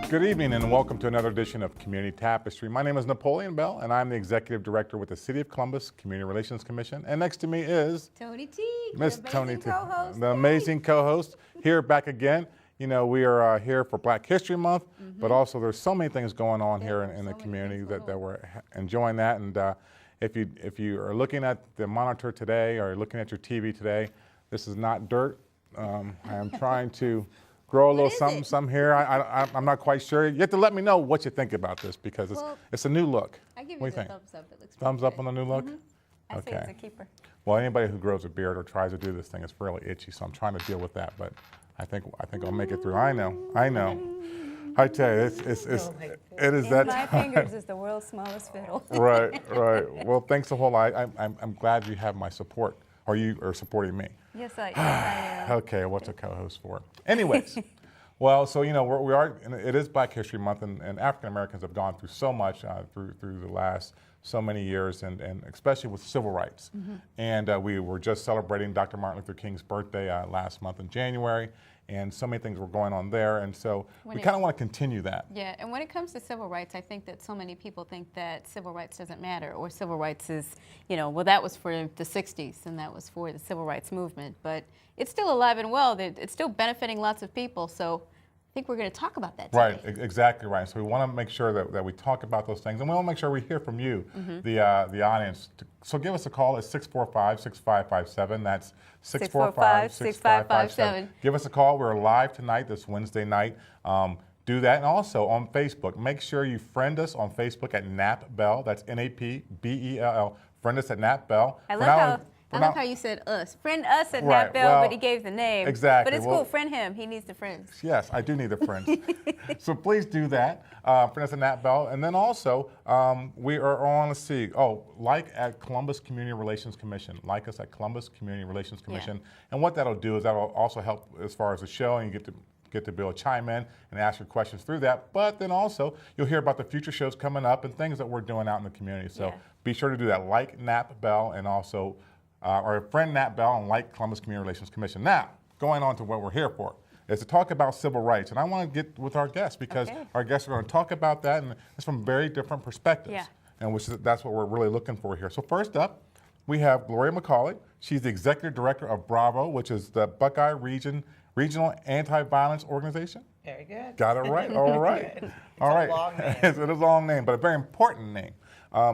Good evening and welcome to another edition of Community Tapestry. My name is Napoleon Bell and I'm the Executive Director with the City of Columbus Community Relations Commission. And next to me is Toni Teague, Miss Toni Teague, co-host. the amazing co-host, here back again. You know, we are here for Black History Month, but also there's so many things going on here in the community that we're enjoying that. And if you are looking at the monitor today or looking at your TV today, this is not dirt. I am trying to grow a little something here. I'm not quite sure. You have to let me know what you think about this because it's a new look. I give what you do you the think? thumbs up. It looks thumbs up on the new look? I say it's a keeper. Well, anybody who grows a beard or tries to do this thing is fairly itchy, so I'm trying to deal with that. But I think I'll make it through. I know. I tell you, it is that. My fingers is the world's smallest fiddle. Right. Well, thanks a whole lot. I'm glad you have my support, or you are supporting me. Yes, I am. Okay, what's a co-host for? Anyways, well, so you know we are. It is Black History Month, and African Americans have gone through so much through the last so many years, and especially with civil rights. And we were just celebrating Dr. Martin Luther King's birthday last month in January, and so many things were going on there, and so we kind of want to continue that. Yeah, and when it comes to civil rights, I think that so many people think that civil rights doesn't matter, or civil rights is, you know, well, that was for the 60s, and that was for the civil rights movement, but it's still alive and well. It's still benefiting lots of people, so I think we're going to talk about that today. Right, exactly right. So we want to make sure that we talk about those things, and we want to make sure we hear from you, the audience. So give us a call at 645-6557. That's 645-6557. Give us a call. We're live tonight, this Wednesday night. Do that, and also on Facebook. Make sure you friend us on Facebook at Nap Bell. That's NAPBELL. Friend us at Nap Bell. I love how you said us. Friend us at Nap Bell, but he gave the name. Exactly. But it's cool. Friend him. He needs the friends. Yes, I do need the friends. So please do that. Friend us at Nap Bell. And then also, we are on, let's see, like at Columbus Community Relations Commission. Like us at Columbus Community Relations Commission. Yeah. And what that'll do is that'll also help as far as the show, and you get to be able to chime in and ask your questions through that. But then also, you'll hear about the future shows coming up and things that we're doing out in the community. So be sure to do that. Like Nap Bell, and also or friend Nat Bell, and like Columbus Community Relations Commission. Now, going on to what we're here for, is to talk about civil rights. And I want to get with our guests, because our guests are going to talk about that, and it's from very different perspectives. Yeah. And that's what we're really looking for here. So first up, we have Gloria McCauley. She's the Executive Director of BRAVO, which is the Buckeye Regional Anti-Violence Organization. Very good. Got it right? All right. All right. It's a long name. It's a long name, but a very important name.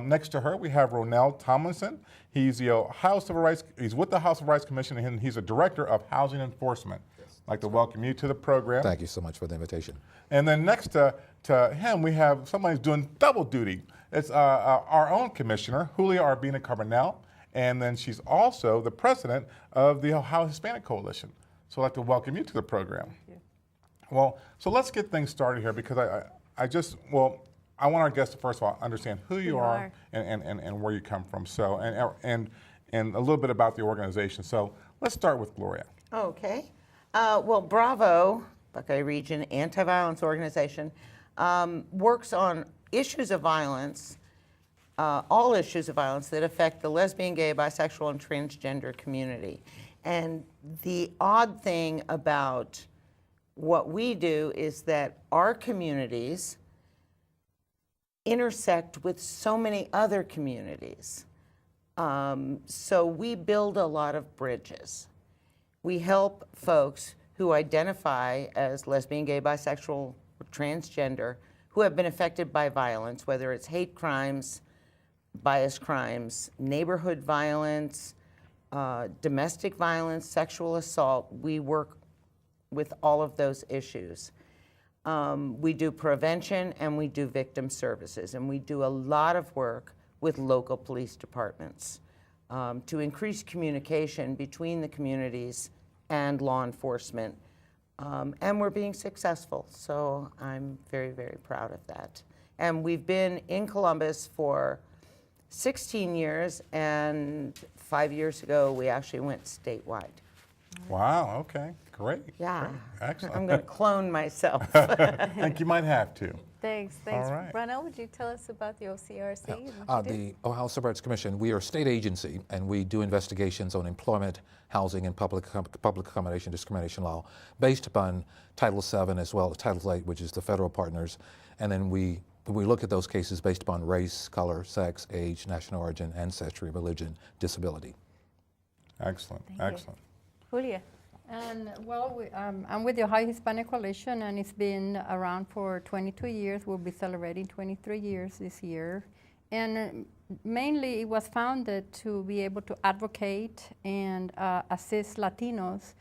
Next to her, we have Ronell Tomlinson. He's the Ohio Civil Rights. He's with the Ohio Civil Rights Commission, and he's a Director of Housing Enforcement. Yes. I'd like to welcome you to the program. Thank you so much for the invitation. And then next to him, we have somebody who's doing double duty. It's our own commissioner, Julia Arbina Carbonell, and then she's also the president of the Ohio Hispanic Coalition. So I'd like to welcome you to the program. Thank you. Well, so let's get things started here, because I want our guests to first of all understand who you are and where you come from. So and a little bit about the organization. So let's start with Gloria. Okay. Well, BRAVO, Buckeye Region Anti-Violence Organization, works on issues of violence, all issues of violence that affect the lesbian, gay, bisexual, and transgender community. And the odd thing about what we do is that our communities intersect with so many other communities. So we build a lot of bridges. We help folks who identify as lesbian, gay, bisexual, or transgender, who have been affected by violence, whether it's hate crimes, bias crimes, neighborhood violence, domestic violence, sexual assault. We work with all of those issues. We do prevention, and we do victim services, and we do a lot of work with local police departments to increase communication between the communities and law enforcement And we're being successful, so I'm very, very proud of that. And we've been in Columbus for 16 years, and 5 years ago, we actually went statewide. Wow, okay, great. Yeah. Great. Excellent. I'm going to clone myself. I think you might have to. Thanks. All right. Ronell, would you tell us about the OCRC? And what you do? The Ohio Civil Rights Commission, we are a state agency, and we do investigations on employment, housing, and public accommodation discrimination law based upon Title VII as well as Title VIII, which is the federal partners. And then we look at those cases based upon race, color, sex, age, national origin, ancestry, religion, disability. Excellent, Thank you. excellent. Julia. And well, I'm with the Ohio Hispanic Coalition, and it's been around for 22 years. We'll be celebrating 23 years this year. And mainly it was founded to be able to advocate and assist Latinos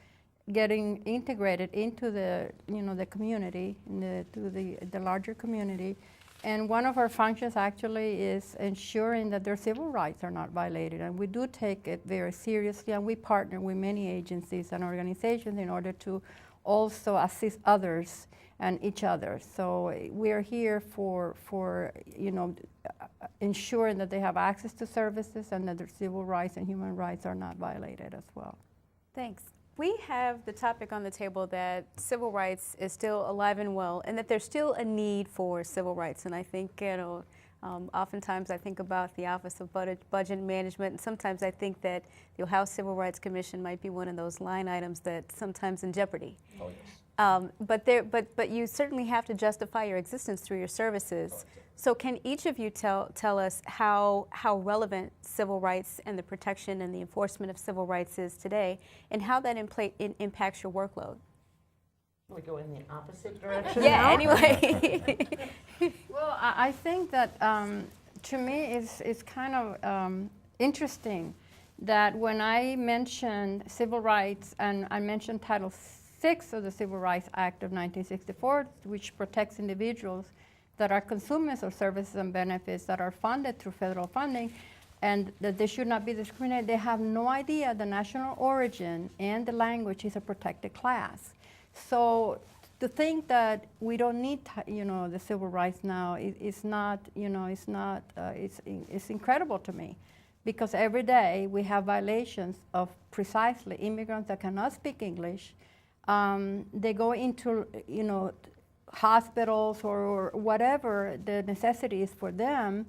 getting integrated into the, the community, to the larger community. And one of our functions actually is ensuring that their civil rights are not violated. And we do take it very seriously, and we partner with many agencies and organizations in order to also assist others and each other. So we're here for ensuring that they have access to services and that their civil rights and human rights are not violated as well. Thanks. We have the topic on the table that civil rights is still alive and well, and that there's still a need for civil rights. And I think, oftentimes I think about the Office of Budget Management, and sometimes I think that the Ohio Civil Rights Commission might be one of those line items that's sometimes in jeopardy. Oh, yes. But you certainly have to justify your existence through your services. So can each of you tell us how relevant civil rights and the protection and the enforcement of civil rights is today, and how that impacts your workload? We go in the opposite direction. Yeah, now? anyway. Well, I think that to me it's kind of interesting that when I mentioned civil rights and I mentioned Title VI of the Civil Rights Act of 1964, which protects individuals that are consumers of services and benefits that are funded through federal funding, and that they should not be discriminated, they have no idea the national origin and the language is a protected class. So to think that we don't need, the civil rights now is not, it's incredible to me, because every day we have violations of precisely immigrants that cannot speak English. They go into, hospitals or whatever the necessity is for them,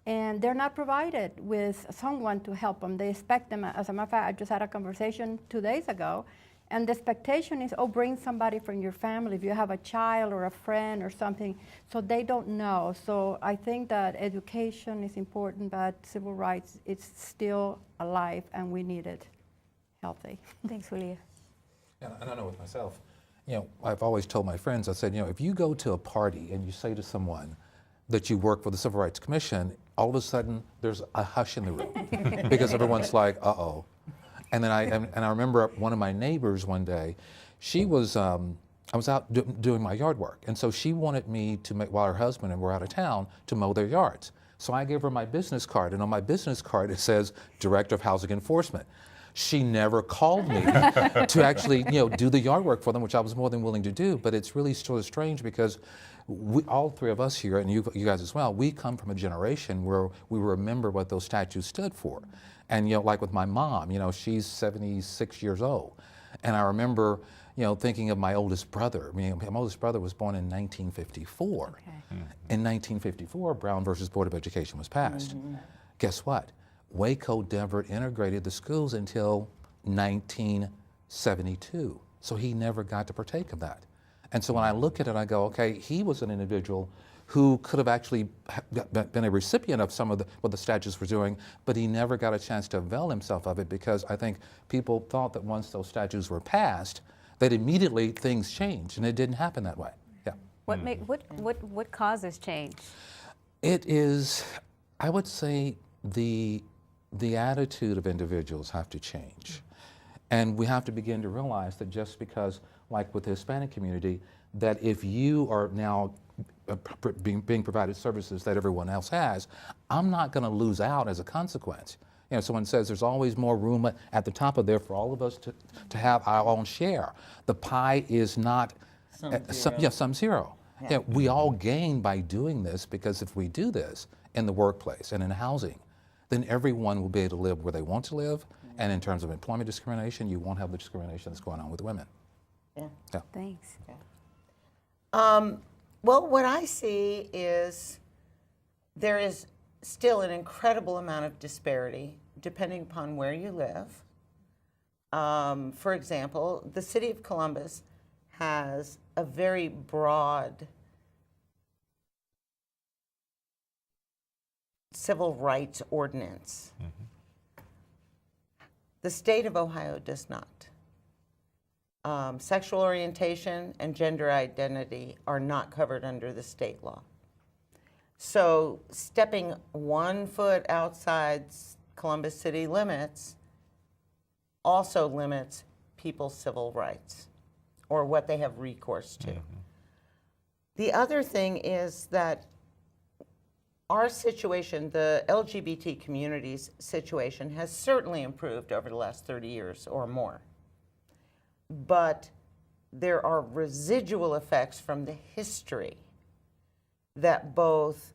and they're not provided with someone to help them. They expect them, as a matter of fact, I just had a conversation 2 days ago, and the expectation is, bring somebody from your family if you have a child or a friend or something, so they don't know. So I think that education is important, but civil rights, it's still alive, and we need it healthy. Thanks, Julia. And I know with myself, I've always told my friends, I said, if you go to a party and you say to someone that you work for the Civil Rights Commission, all of a sudden there's a hush in the room because everyone's like, uh-oh. And then I remember one of my neighbors one day, she was, I was out doing my yard work, and so she wanted me to make, while her husband and were out of town, to mow their yards. So I gave her my business card, and on my business card it says Director of Housing Enforcement. She never called me to actually, do the yard work for them, which I was more than willing to do. But it's really sort of strange because all three of us here, and you guys as well, we come from a generation where we remember what those statues stood for. And like with my mom, she's 76 years old, and I remember, thinking of my oldest brother. My oldest brother was born in 1954. Okay. Mm-hmm. In 1954, Brown versus Board of Education was passed. Mm-hmm. Guess what? Waco never integrated the schools until 1972. So he never got to partake of that. And so when I look at it, I go, okay, he was an individual who could have actually been a recipient of some of what the statutes were doing, but he never got a chance to avail himself of it because I think people thought that once those statutes were passed, that immediately things changed, and it didn't happen that way. Yeah. What causes change? It is, I would say, the attitude of individuals have to change. And we have to begin to realize that just because, like with the Hispanic community, that if you are now being provided services that everyone else has, I'm not going to lose out as a consequence. You know, someone says there's always more room at the top of there for all of us to have our own share. The pie is not some zero. Yeah. Yeah, we all gain by doing this, because if we do this in the workplace and in housing, then everyone will be able to live where they want to live. And in terms of employment discrimination, you won't have the discrimination that's going on with women. Yeah. Yeah. Thanks. Well, what I see is there is still an incredible amount of disparity depending upon where you live. For example, the city of Columbus has a very broad civil rights ordinance. The state of Ohio does not. Sexual orientation and gender identity are not covered under the state law. So stepping 1 foot outside Columbus city limits also limits people's civil rights, or what they have recourse to. The other thing is that our situation, the LGBT community's situation, has certainly improved over the last 30 years or more. But there are residual effects from the history that both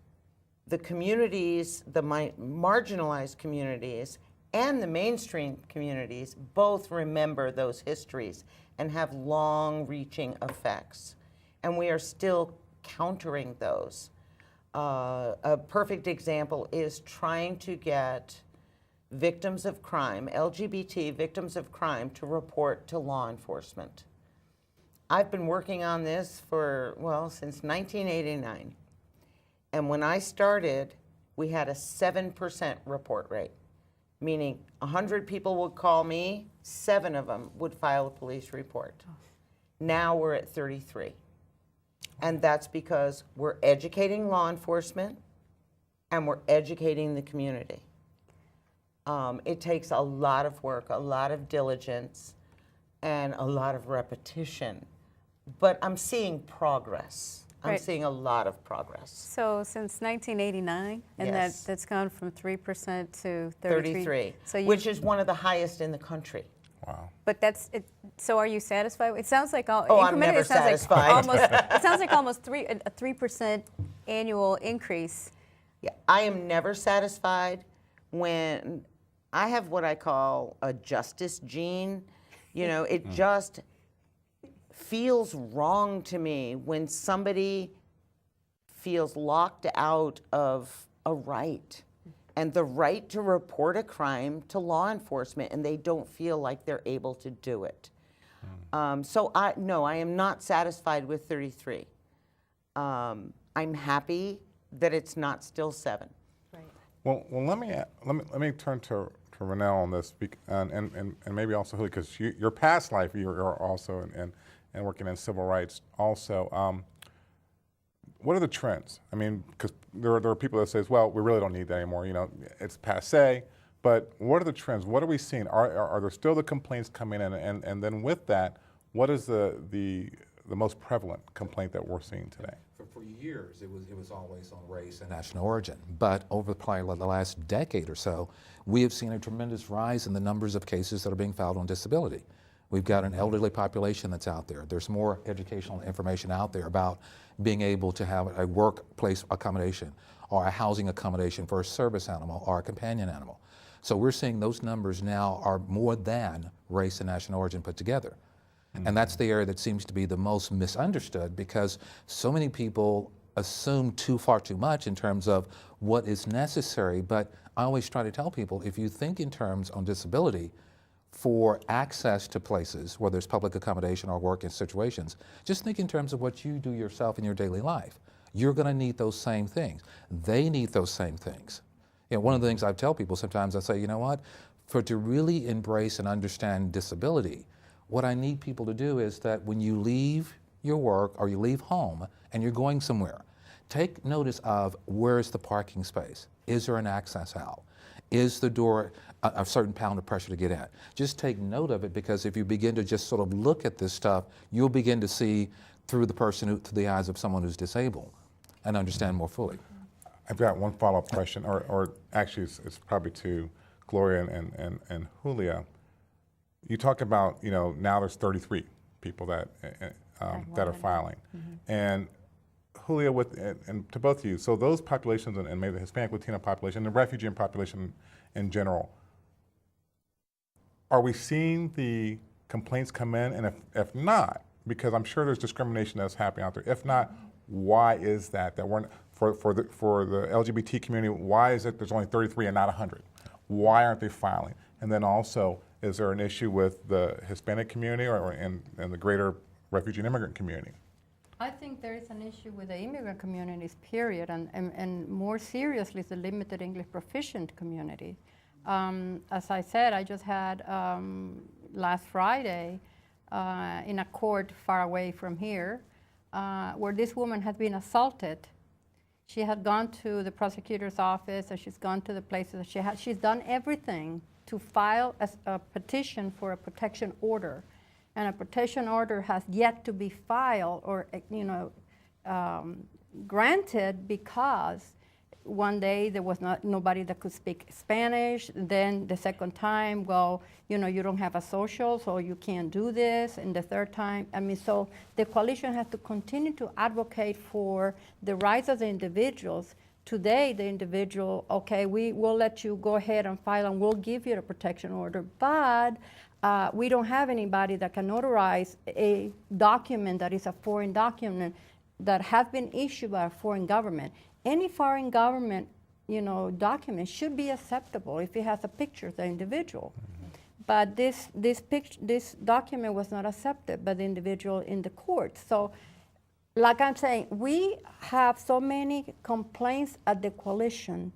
the communities, the marginalized communities, and the mainstream communities both remember those histories and have long-reaching effects. And we are still countering those. A perfect example is trying to get victims of crime, LGBT victims of crime, to report to law enforcement. I've been working on this for, well, since 1989. And when I started, we had a 7% report rate, meaning 100 people would call me, 7 of them would file a police report. Now we're at 33. And that's because we're educating law enforcement and we're educating the community. It takes a lot of work, a lot of diligence, and a lot of repetition. But I'm seeing progress. I'm Right. seeing a lot of progress. So since 1989, and Yes. that's gone from 3% to 33, So which is one of the highest in the country. Wow. But that's it. So are you satisfied? It sounds like I'm incrementally, never it sounds satisfied. Like almost, it sounds like almost a 3% annual increase. Yeah, I am never satisfied when I have what I call a justice gene. You know, it just feels wrong to me when somebody feels locked out of a right and the right to report a crime to law enforcement, and they don't feel like they're able to do it. So no, I am not satisfied with 33. I'm happy that it's not still 7. Well, let me turn to Renelle on this, and maybe also Julie, because your past life, you're also and working in civil rights also. What are the trends? I mean, because there are people that say, well, we really don't need that anymore. You know, it's passé. But what are the trends? What are we seeing? Are there still the complaints coming in? And then with that, what is the most prevalent complaint that we're seeing today? For years, it was always on race and national origin. But over probably the last decade or so, we have seen a tremendous rise in the numbers of cases that are being filed on disability. We've got an elderly population that's out there. There's more educational information out there about being able to have a workplace accommodation or a housing accommodation for a service animal or a companion animal. So we're seeing those numbers now are more than race and national origin put together. And that's the area that seems to be the most misunderstood, because so many people assume far too much in terms of what is necessary. But I always try to tell people, if you think in terms on disability for access to places, whether it's public accommodation or work in situations, just think in terms of what you do yourself in your daily life. You're going to need those same things. They need those same things. You know, one of the things I tell people sometimes, I say, you know what, to really embrace and understand disability, what I need people to do is that when you leave your work or you leave home and you're going somewhere, take notice of where's the parking space. Is there an access out? Is the door a certain pound of pressure to get at? Just take note of it, because if you begin to just sort of look at this stuff, you'll begin to see through through the eyes of someone who's disabled and understand more fully. I've got one follow-up question, or actually it's probably two. Gloria and Julia, you talk about, now there's 33 people that are filing. And Julia, and to both of you, so those populations, and maybe the Hispanic Latino population, the refugee population in general, are we seeing the complaints come in? And if not, because I'm sure there's discrimination that's happening out there. If not, why is that? That we're for the LGBT community, why is it there's only 33 and not 100? Why aren't they filing? And then also, is there an issue with the Hispanic community or in the greater refugee and immigrant community? I think there is an issue with the immigrant communities, period, and more seriously, the limited English proficient community. As I said, I just had last Friday in a court far away from here, where this woman had been assaulted. She had gone to the prosecutor's office, and she's gone to the places that she's done everything to file a petition for a protection order. And a protection order has yet to be filed or granted because one day there was nobody that could speak Spanish. Then the second time, well, you don't have a social, so you can't do this. And the third time, so the coalition has to continue to advocate for the rights of the individuals. Today, the individual, okay, we will let you go ahead and file and we'll give you a protection order, but we don't have anybody that can notarize a document that is a foreign document that has been issued by a foreign government. Any foreign government, document should be acceptable if it has a picture of the individual. But this document was not accepted by the individual in the court. So, like I'm saying, we have so many complaints at the coalition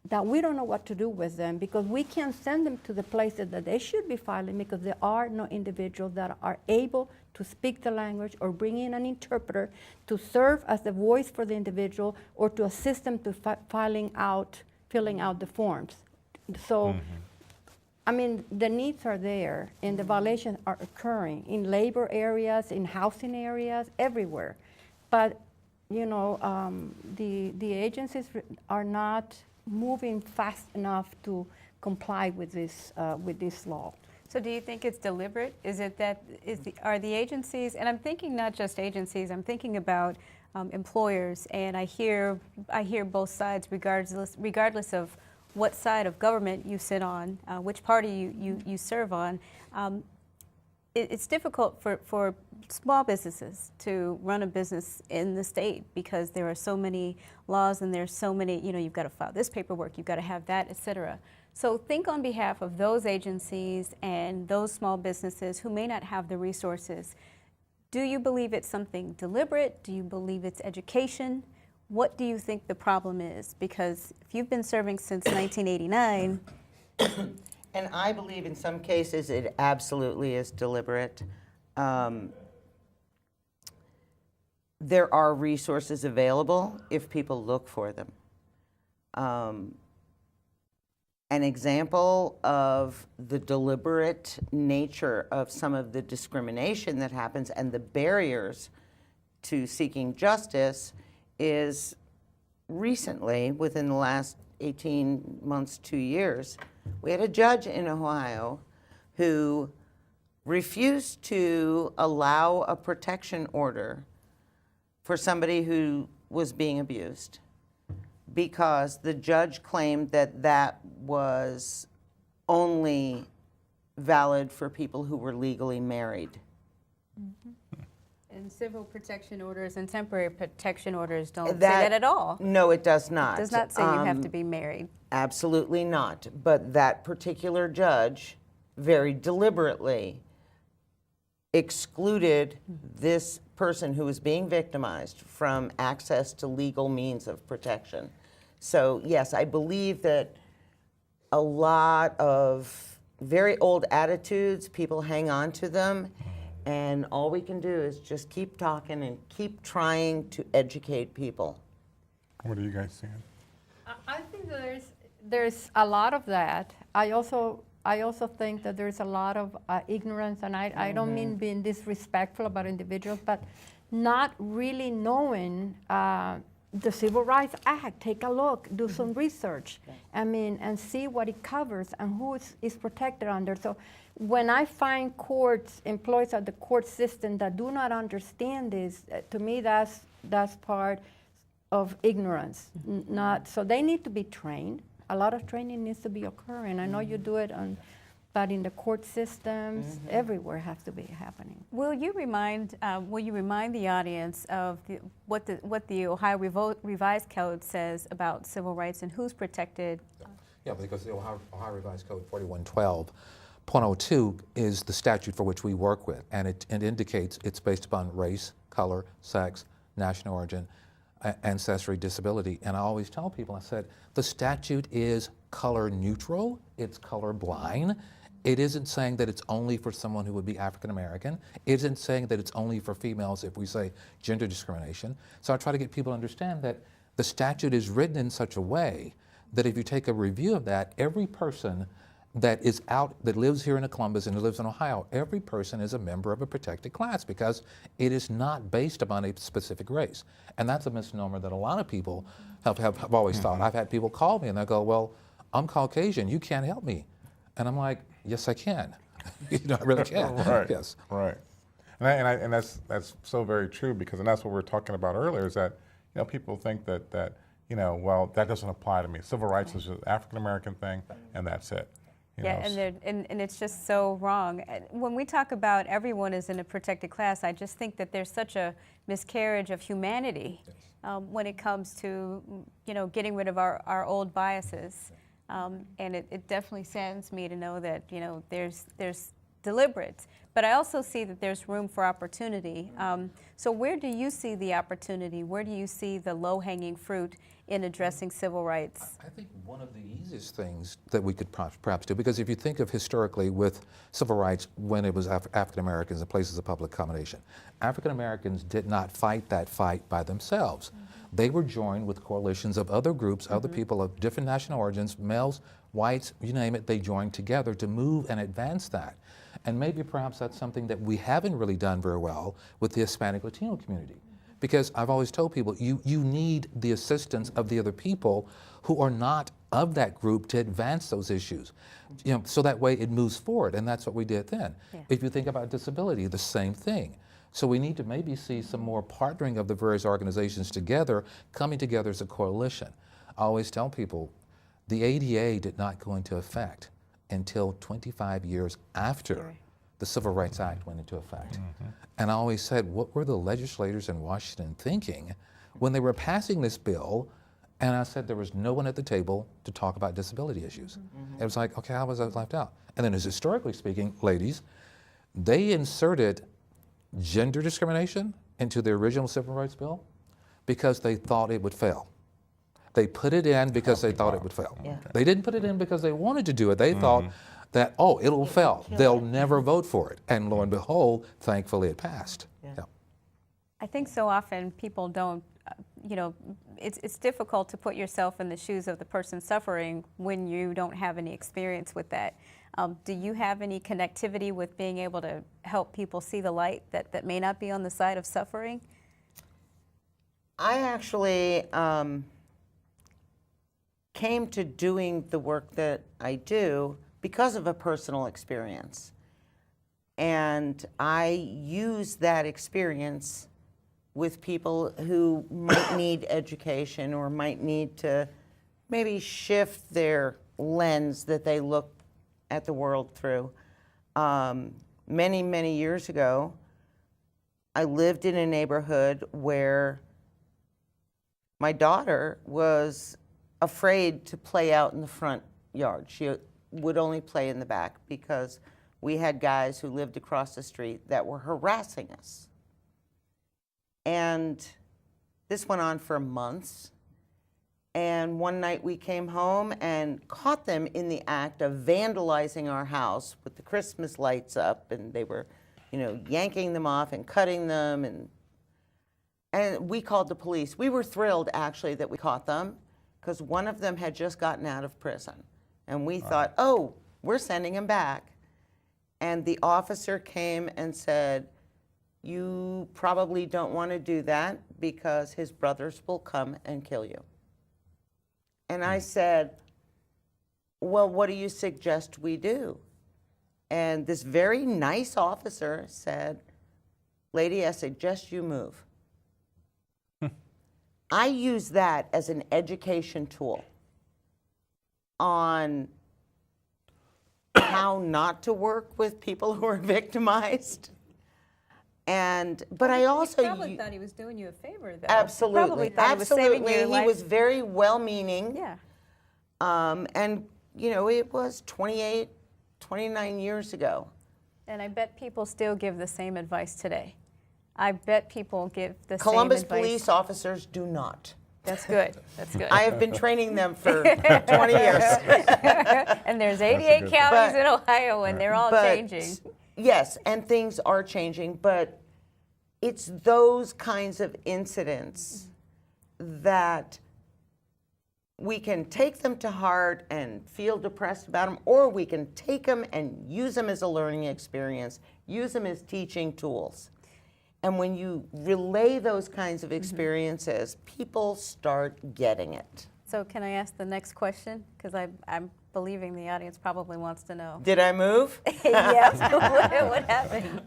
that we don't know what to do with them because we can't send them to the places that they should be filing because there are no individuals that are able to speak the language or bring in an interpreter to serve as the voice for the individual or to assist them to filling out the forms. So, the needs are there and the violations are occurring in labor areas, in housing areas, everywhere. But, the agencies are not moving fast enough to comply with this law. So do you think it's deliberate? Is it that are the agencies, and I'm thinking not just agencies, I'm thinking about employers, and I hear both sides regardless of what side of government you sit on, which party you serve on. It's difficult for small businesses to run a business in the state because there are so many laws and there's so many, you've got to file this paperwork, you've got to have that, et cetera. So think on behalf of those agencies and those small businesses who may not have the resources. Do you believe it's something deliberate? Do you believe it's education? What do you think the problem is? Because if you've been serving since 1989. And I believe in some cases it absolutely is deliberate. There are resources available if people look for them. An example of the deliberate nature of some of the discrimination that happens and the barriers to seeking justice is recently, within the last 18 months, 2 years, we had a judge in Ohio who refused to allow a protection order for somebody who was being abused because the judge claimed that that was only valid for people who were legally married. And civil protection orders and temporary protection orders don't say that at all. No, it does not. It does not say you have to be married. Absolutely not. But that particular judge very deliberately excluded this person who was being victimized from access to legal means of protection. So yes, I believe that a lot of very old attitudes, people hang on to them, and all we can do is just keep talking and keep trying to educate people. What are you guys seeing? I think there's a lot of that. I also think that there's a lot of ignorance, and I don't mean being disrespectful about individuals, but not really knowing the Civil Rights Act, take a look, do some research, I mean, and see what it covers and who is protected under. So when I find courts, employees of the court system that do not understand this, to me that's part of ignorance. Not, so they need to be trained. A lot of training needs to be occurring. I know you do it but in the court systems, everywhere has to be happening. Will you remind the audience of what the Ohio Revised Code says about civil rights and who's protected? Yeah, because the Ohio Revised Code 4112.02 is the statute for which we work with, and it indicates it's based upon race, color, sex, national origin, ancestry, disability. And I always tell people, I said, the statute is color neutral, it's color blind. It isn't saying that it's only for someone who would be African American. It isn't saying that it's only for females if we say gender discrimination. So I try to get people to understand that the statute is written in such a way that if you take a review of that, every person that is out, that lives here in Columbus and who lives in Ohio, every person is a member of a protected class because it is not based upon a specific race. And that's a misnomer that a lot of people have always thought. I've had people call me and they go, well, I'm Caucasian, you can't help me. And I'm like, yes, I can. I really can. Right. Yes. Right. And that's so very true because, and that's what we were talking about earlier, is that people think that well, that doesn't apply to me. Civil rights is just an African American thing, and that's it. Yeah, and it's just so wrong. When we talk about everyone is in a protected class, I just think that there's such a miscarriage of humanity when it comes to getting rid of our old biases. And it definitely saddens me to know that there's deliberate, but I also see that there's room for opportunity. So where do you see the opportunity? Where do you see the low-hanging fruit in addressing civil rights? I think one of the easiest things that we could perhaps do, because if you think of historically with civil rights when it was African Americans in places of public accommodation, African Americans did not fight that fight by themselves. They were joined with coalitions of other groups, other people of different national origins, males, whites, you name it, they joined together to move and advance that. And maybe perhaps that's something that we haven't really done very well with the Hispanic Latino community. Because I've always told people, you need the assistance of the other people who are not of that group to advance those issues. So that way it moves forward, and that's what we did then. Yeah. If you think about disability, the same thing. So we need to maybe see some more partnering of the various organizations together, coming together as a coalition. I always tell people, the ADA did not go into effect until 25 years after the Civil Rights Act went into effect. And I always said, what were the legislators in Washington thinking when they were passing this bill? And I said there was no one at the table to talk about disability issues. It was like, okay, how was that left out? And then as historically speaking, ladies, they inserted gender discrimination into the original Civil Rights Bill because they thought it would fail. They put it in because they thought it would fail. Yeah. They didn't put it in because they wanted to do it. They thought that, oh, it'll fail. They'll never vote for it. And lo and behold, thankfully it passed. Yeah. I think so often people don't, it's difficult to put yourself in the shoes of the person suffering when you don't have any experience with that. Do you have any connectivity with being able to help people see the light that may not be on the side of suffering? I actually came to doing the work that I do because of a personal experience. And I use that experience with people who might need education or might need to maybe shift their lens that they look at the world through. Many, many years ago, I lived in a neighborhood where my daughter was afraid to play out in the front yard. She would only play in the back because we had guys who lived across the street that were harassing us. And this went on for months. And one night we came home and caught them in the act of vandalizing our house with the Christmas lights up, and they were, yanking them off and cutting them, and we called the police. We were thrilled, actually, that we caught them, because one of them had just gotten out of prison. And we thought, oh, we're sending him back. And the officer came and said, you probably don't want to do that because his brothers will come and kill you. And I said, well, what do you suggest we do? And this very nice officer said, lady, I suggest you move. I use that as an education tool on how not to work with people who are victimized. But I also He probably thought he was doing you a favor, though. absolutely, Probably thought he was saving your he life. was very well-meaning. Yeah. And it was 28, 29 years ago. And I bet people still give the same advice today. I bet people give the Columbus same advice. police officers do not. That's good. That's good. I have been training them for 20 years. And there's 88 good counties thing. in Ohio, and they're all But- changing. Yes, and things are changing, but it's those kinds of incidents that we can take them to heart and feel depressed about them, or we can take them and use them as a learning experience, use them as teaching tools. And when you relay those kinds of experiences, people start getting it. So can I ask the next question? Because I'm believing the audience probably wants to know. Did I move? Yes. What happened?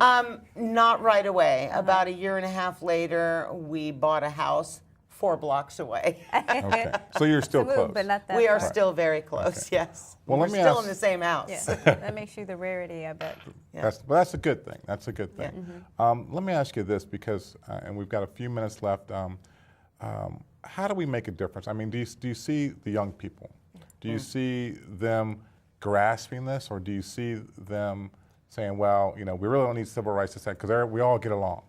Not right away. About a year and a half later, we bought a house 4 blocks away. Okay. So you're still Move, close. but not that We are far. still very close, yes. Well, We're let me still ask- in the same house. Yeah, that makes you the rarity, I bet. That's a good thing. That's a good thing. Let me ask you this, because, and we've got a few minutes left. How do we make a difference? I mean, do you see the young people? Do you see them grasping this, or do you see them saying, well, we really don't need civil rights to say, because we all get along?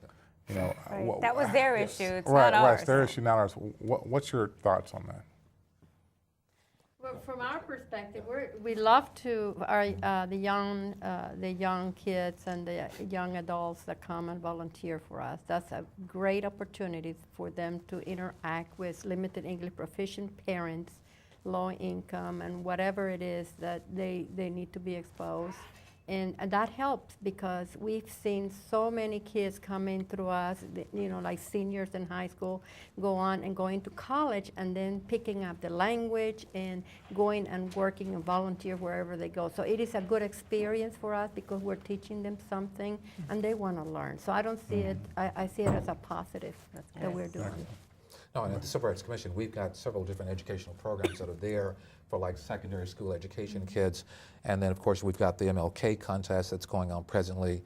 Right. That was their issue. It's Right, not right. ours. It's their issue, not ours. What's your thoughts on that? Well, from our perspective, we love to the young kids and the young adults that come and volunteer for us. That's a great opportunity for them to interact with limited English proficient parents, low income, and whatever it is that they need to be exposed. And that helps because we've seen so many kids coming through us, like seniors in high school, going to college and then picking up the language and going and working and volunteer wherever they go. So it is a good experience for us because we're teaching them something and they want to learn. So I don't see it, I see it as a positive that we're doing. No, and at the Civil Rights Commission, we've got several different educational programs that are there for like secondary school education kids. And then, of course, we've got the MLK contest that's going on presently.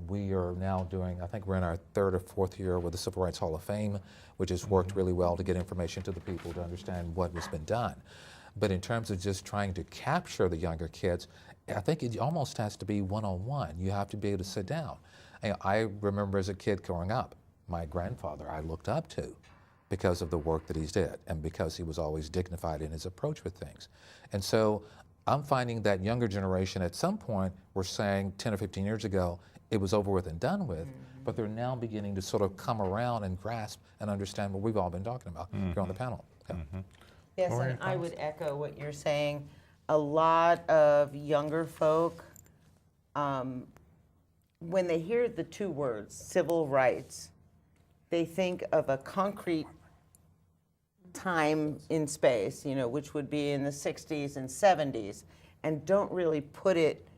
We are now doing, I think we're in our 3rd or 4th year with the Civil Rights Hall of Fame, which has worked really well to get information to the people to understand what has been done. But in terms of just trying to capture the younger kids, I think it almost has to be one-on-one. You have to be able to sit down. I remember as a kid growing up, my grandfather I looked up to because of the work that he did and because he was always dignified in his approach with things. And so I'm finding that younger generation at some point were saying 10 or 15 years ago it was over with and done with, but they're now beginning to sort of come around and grasp and understand what we've all been talking about here on the panel. Yeah. Yes, and I would echo what you're saying. A lot of younger folk, when they hear the 2 words, civil rights, they think of a concrete time in space, which would be in the 60s and 70s, and don't really put it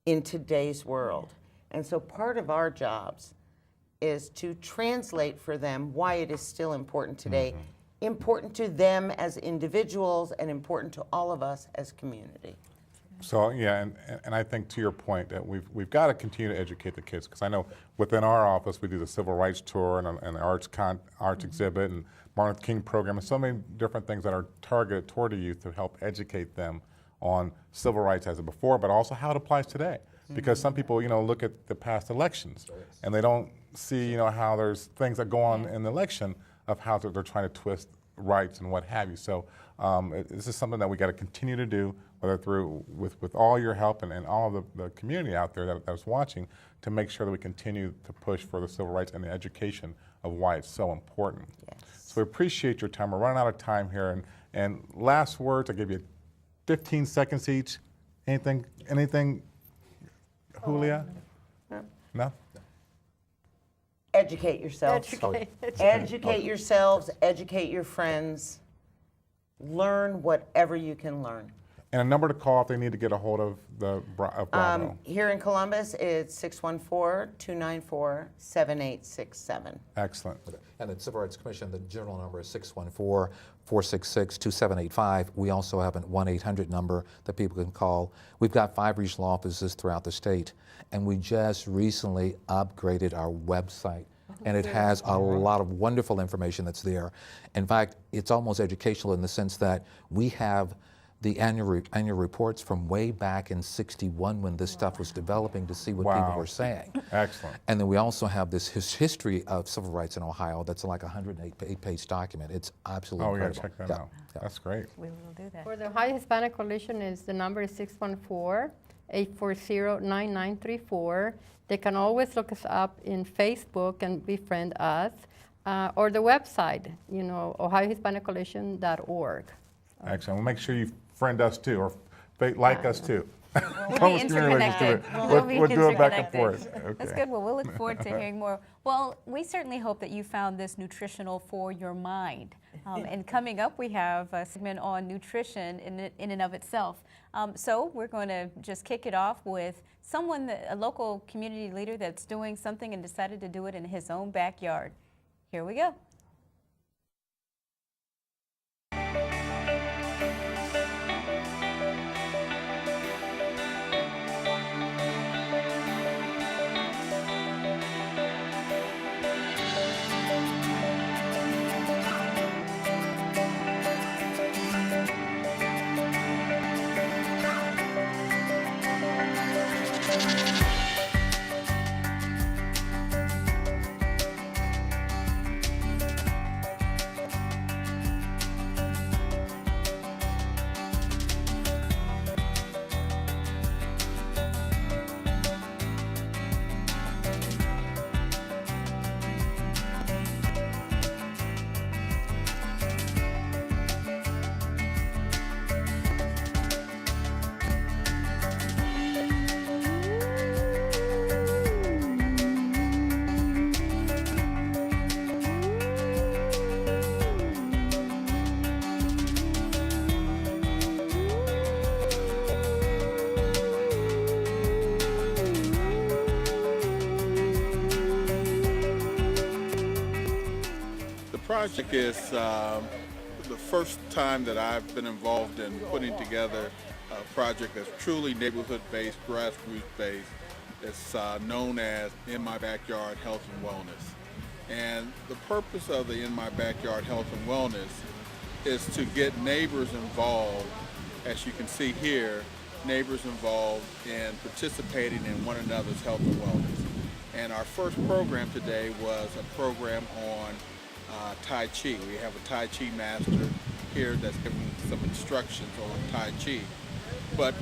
in today's world. And so part of our jobs is to translate for them why it is still important today, important to them as individuals and important to all of us as community. So yeah, and I think to your point that we've got to continue to educate the kids, because I know within our office we do the civil rights tour and an arts exhibit and Martin Luther King program and so many different things that are targeted toward the youth to help educate them on civil rights as of before, but also how it applies today. Because some people look at the past elections and they don't see how there's things that go on in the election of how they're trying to twist rights and what have you. So this is something that we got to continue to do, whether through with all your help and all of the community out there that's watching, to make sure that we continue to push for the civil rights and the education of why it's so important. Yes. So we appreciate your time. We're running out of time here. And last words, I give you 15 seconds each. Anything, Julia? No. No? educate yourselves. Educate yourselves, educate your friends. Learn whatever you can learn. And a number to call if they need to get a hold of Bravo. Here in Columbus, it's 614-294-7867. Excellent. And the Civil Rights Commission, the general number is 614-466-2785. We also have an 1-800 number that people can call. We've got 5 regional offices throughout the state, and we just recently upgraded our website. And it has a lot of wonderful information that's there. In fact, it's almost educational in the sense that we have the annual reports from way back in '61 when this stuff was developing to see what people were saying. Excellent. And then we also have this history of civil rights in Ohio that's like a 108-page document. It's absolutely Oh, we gotta incredible. check that out. That's great. We will do that. For the Ohio Hispanic Coalition, the number is 614-840-9934. They can always look us up in Facebook and befriend us, or the website, ohiohispaniccoalition.org. Excellent. We'll make sure you friend us too, or like us too. We'll be interconnected. We'll do it back and forth. That's Okay. good. Well, we'll look forward to hearing more. Well, we certainly hope that you found this nutritional for your mind. And coming up, we have a segment on nutrition in and of itself. So we're going to just kick it off with someone, a local community leader that's doing something and decided to do it in his own backyard. Here we go. Project is the first time that I've been involved in putting together a project that's truly neighborhood-based, grassroots-based. It's known as In My Backyard Health and Wellness. And the purpose of the In My Backyard Health and Wellness is to get neighbors involved, as you can see here, neighbors involved in participating in one another's health and wellness. And our first program today was a program on Tai Chi. We have a Tai Chi master here that's giving some instructions on Tai Chi. But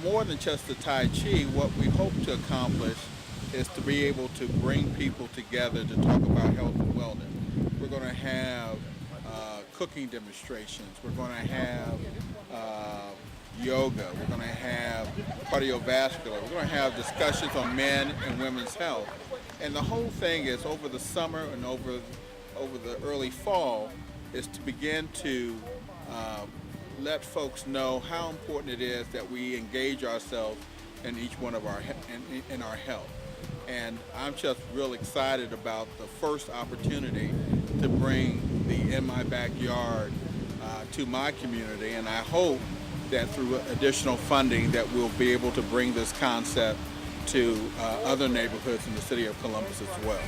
more than just the Tai Chi, what we hope to accomplish is to be able to bring people together to talk about health and wellness. We're going to have cooking demonstrations. We're going to have yoga. We're going to have cardiovascular. We're going to have discussions on men and women's health. And the whole thing is over the summer and over the early fall is to begin to let folks know how important it is that we engage ourselves in each one of our in our health. And I'm just real excited about the first opportunity to bring the In My Backyard to my community, and I hope that through additional funding that we'll be able to bring this concept to other neighborhoods in the city of Columbus as well.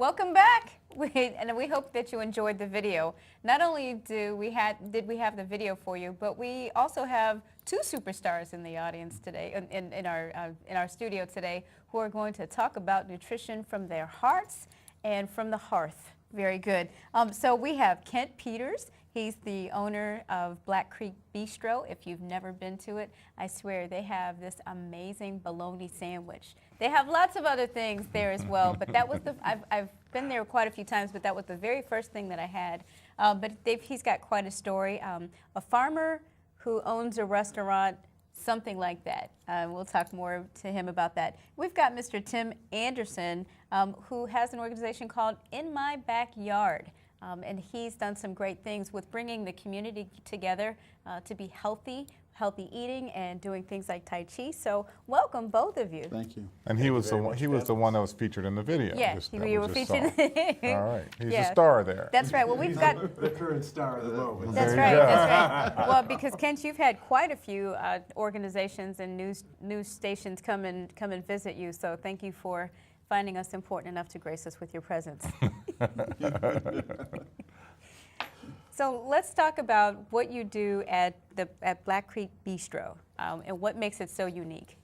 Welcome back. And we hope that you enjoyed the video. Not only did we have the video for you, but we also have two superstars in the audience today, in our studio today, who are going to talk about nutrition from their hearts and from the hearth. Very good. So we have Kent Peters. He's the owner of Black Creek Bistro. If you've never been to it, I swear they have this amazing bologna sandwich. They have lots of other things there as well, but that was I've been there quite a few times, but that was the very first thing that I had. But he's got quite a story. A farmer who owns a restaurant, something like that. We'll talk more to him about that. We've got Mr. Tim Anderson, who has an organization called In My Backyard. And he's done some great things with bringing the community together to be healthy eating and doing things like Tai Chi. So welcome, both of you. Thank you. And he was the one that was featured in the video. Yeah, that you we were just featured. saw. All right, he's Yeah. a star there. That's right. Well, we've got. The current star of the moment. That's right. That's right. Well, because Kent, you've had quite a few organizations and news stations come and visit you. So thank you for finding us important enough to grace us with your presence. So let's talk about what you do at Black Creek Bistro and what makes it so unique.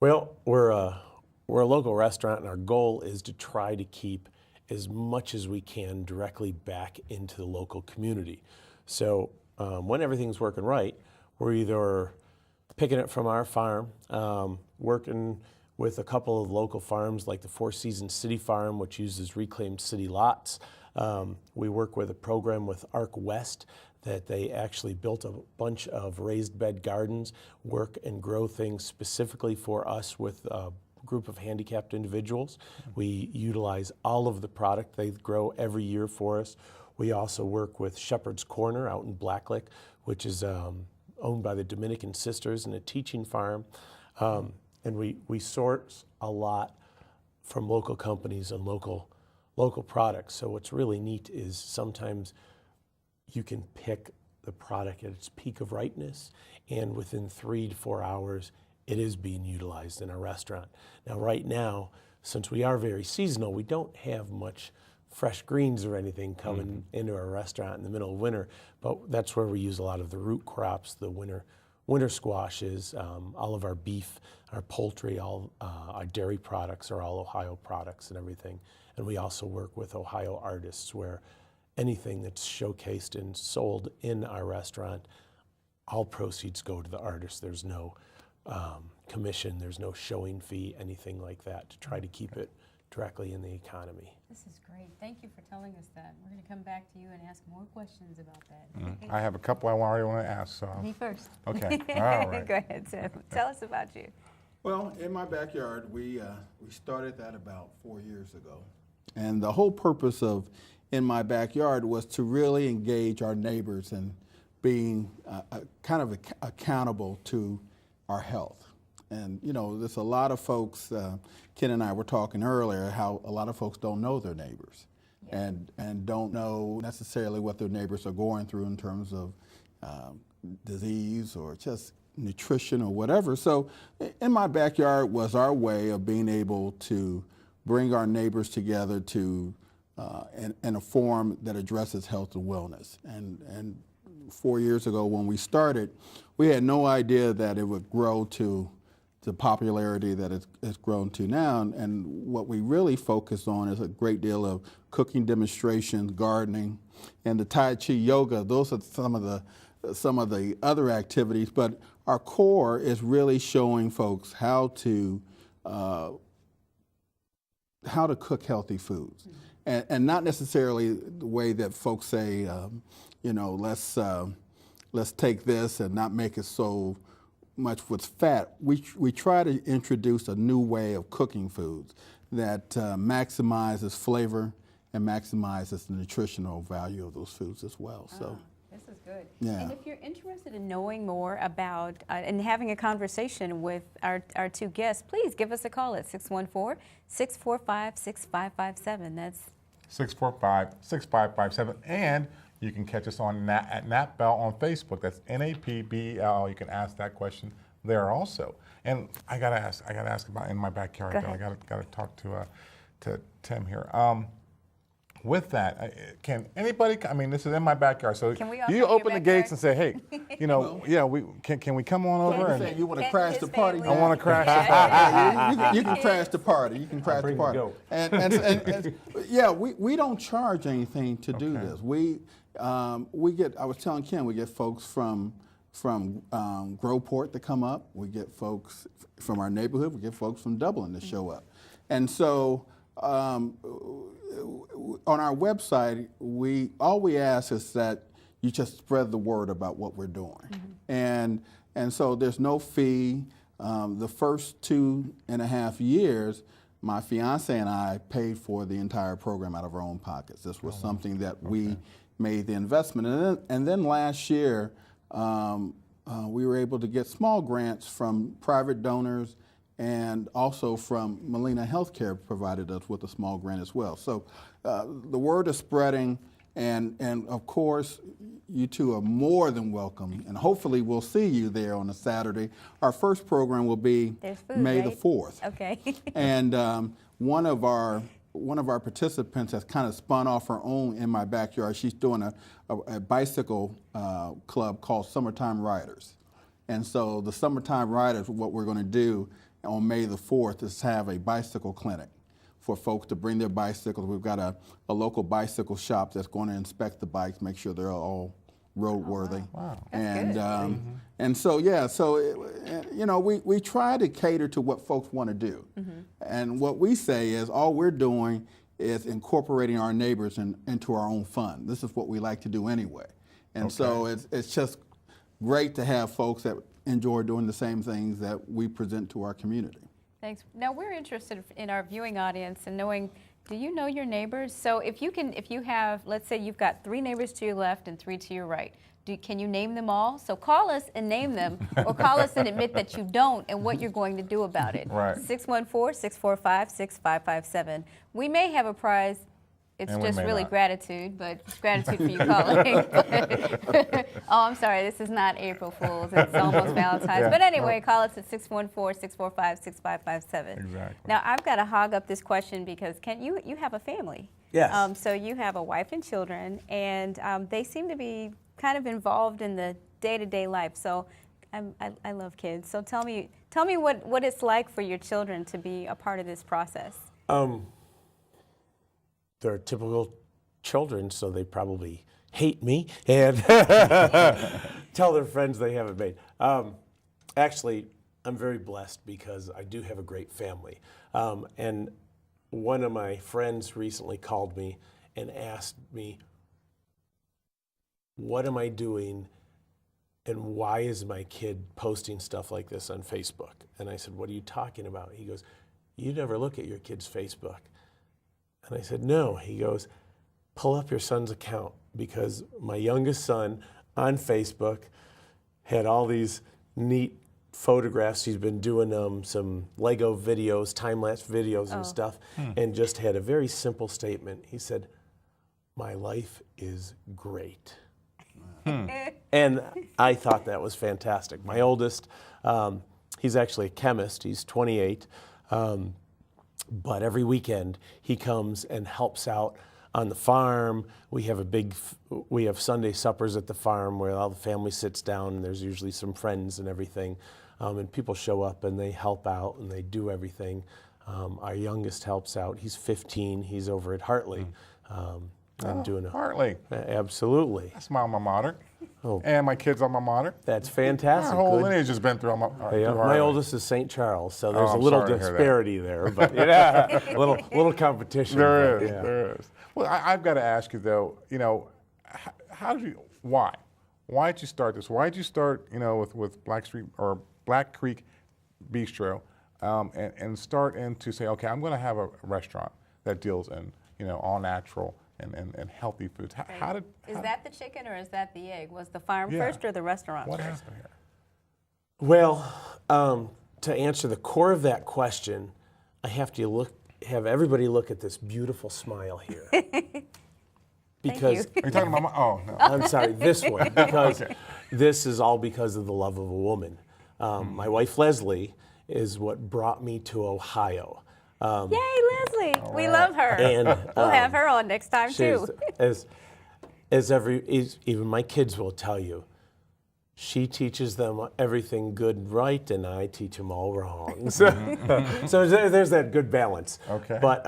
Well, we're a local restaurant, and our goal is to try to keep as much as we can directly back into the local community. So when everything's working right, we're either picking it from our farm, working with a couple of local farms like the Four Seasons City Farm, which uses reclaimed city lots. We work with a program with Arc West that they actually built a bunch of raised bed gardens, work and grow things specifically for us with a group of handicapped individuals. We utilize all of the product they grow every year for us. We also work with Shepherd's Corner out in Blacklick, which is owned by the Dominican Sisters and a teaching farm. And we source a lot from local companies and local products. So what's really neat is sometimes you can pick the product at its peak of ripeness, and within 3 to 4 hours, it is being utilized in a restaurant. Now, right now, since we are very seasonal, we don't have much fresh greens or anything coming into our restaurant in the middle of winter, but that's where we use a lot of the root crops, the winter squashes, all of our beef, our poultry, all our dairy products are all Ohio products and everything. And we also work with Ohio artists, where anything that's showcased and sold in our restaurant, all proceeds go to the artist. There's no commission, there's no showing fee, anything like that, to try to keep it directly in the economy. This is great. Thank you for telling us that. We're going to come back to you and ask more questions about that. I have a couple I already want to ask. So. Me first. Okay. All right. Go ahead, Tim. Tell us about you. Well, in my backyard, we started that about 4 years ago. And the whole purpose of In My Backyard was to really engage our neighbors and being kind of accountable to our health. And, you know, there's a lot of folks, Ken and I were talking earlier, how a lot of folks don't know their neighbors and don't know necessarily what their neighbors are going through in terms of disease or just nutrition or whatever. So In My Backyard was our way of being able to bring our neighbors together to in a forum that addresses health and wellness. And 4 years ago when we started, we had no idea that it would grow to the popularity that it's grown to now. And what we really focus on is a great deal of cooking demonstrations, gardening, and the Tai Chi yoga. Those are some of the other activities, but our core is really showing folks how to cook healthy foods. And not necessarily the way that folks say, you know, let's take this and not make it so much with fat. We try to introduce a new way of cooking foods that maximizes flavor and maximizes the nutritional value of those foods as well. So. This is good. Yeah. And if you're interested in knowing more about and having a conversation with our two guests, please give us a call at 614-645-6557. That's 645-6557. And you can catch us on at Nat Bell on Facebook. That's NAPBEL. You can ask that question there also. And I gotta ask about In My Backyard. Go Though. ahead. I gotta talk to to Tim here. With that, can anybody? I mean, this is in my backyard, so Can we all you come to open your the gates and say, "Hey, you know, yeah, we can we come on over?" And You want to Ken crash and the his party? family. I want to crash. You can crash the party. You can crash the bring the party. goat. And yeah, we don't charge anything to do Okay. this. We get. I was telling Ken, we get folks from Groveport to come up. We get folks from our neighborhood. We get folks from Dublin to show up. And so on our website, all we ask is that you just spread the word about what we're doing. And so there's no fee. The first 2.5 years, my fiance and I paid for the entire program out of our own pockets. This was something that we made the investment. And then last year, we were able to get small grants from private donors, and also from Molina Healthcare provided us with a small grant as well. So the word is spreading, and of course, you two are more than welcome, and hopefully we'll see you there on a Saturday. Our first program will be There's food, May the right? 4th. Okay. And one of our participants has kind of spun off her own in my backyard. She's doing a bicycle club called Summertime Riders. And so the Summertime Riders, what we're going to do on May the 4th is have a bicycle clinic for folks to bring their bicycles. We've got a local bicycle shop that's going to inspect the bikes, make sure they're all roadworthy. Wow. And so, yeah, you know, we try to cater to what folks want to do. And what we say is all we're doing is incorporating our neighbors into our own fund. This is what we like to do anyway. And so it's just great to have folks that enjoy doing the same things that we present to our community. Thanks. Now we're interested in our viewing audience and knowing, do you know your neighbors? So if you have, let's say you've got 3 neighbors to your left and 3 to your right. Can you name them all? So call us and name them, or call us and admit that you don't and what you're going to do about it. Right. 614-645-6557. We may have a prize. It's And we just may really not. gratitude, but it's gratitude for you calling. Oh, I'm sorry, this is not April Fool's. It's almost Valentine's. Yeah. But anyway, call us at 614-645-6557. Exactly. Now, I've got to hog up this question because, Ken, you have a family. Yes. So you have a wife and children, and they seem to be kind of involved in the day-to-day life. So I love kids. So tell me what it's like for your children to be a part of this process. They're typical children, so they probably hate me and tell their friends they haven't made. Actually, I'm very blessed because I do have a great family. And one of my friends recently called me and asked me, what am I doing and why is my kid posting stuff like this on Facebook? And I said, what are you talking about? He goes, you never look at your kid's Facebook. And I said, no. He goes, pull up your son's account, because my youngest son on Facebook had all these neat photographs. He's been doing some Lego videos, time-lapse videos and stuff, and just had a very simple statement. He said, my life is great. And I thought that was fantastic. My oldest, he's actually a chemist. He's 28. But every weekend he comes and helps out on the farm. We have Sunday suppers at the farm where all the family sits down, and there's usually some friends and everything. And people show up and they help out and they do everything. Our youngest helps out. He's 15. He's over at Hartley. I'm doing Hartley. Absolutely. That's my alma mater. Oh. And my kids' alma mater. That's My fantastic. whole Good. lineage has been through Yeah, through my Hartley. oldest is St. Charles, so there's a I'm little sorry to hear that. disparity there, but yeah, a little competition. There but, is, yeah. there is. Well, I've got to ask you though, you know, why? Why did you start this? Why did you start, you know, with Black Creek Bistro, and start into say, okay, I'm going to have a restaurant that deals in, you know, all natural and healthy foods. Is that the chicken or is that the egg? Was the farm Yeah. first or the restaurant What first? happened here? Well, to answer the core of that question, I have to have everybody look at this beautiful smile here. Because Are you talking about oh, no. I'm sorry, this one, because this is all because of the love of a woman. My wife Leslie is what brought me to Ohio. Yay, Leslie! We love her. And we'll have her on next time she's, too. even my kids will tell you, she teaches them everything good right, and I teach them all wrong. So, there's that good balance. Okay. But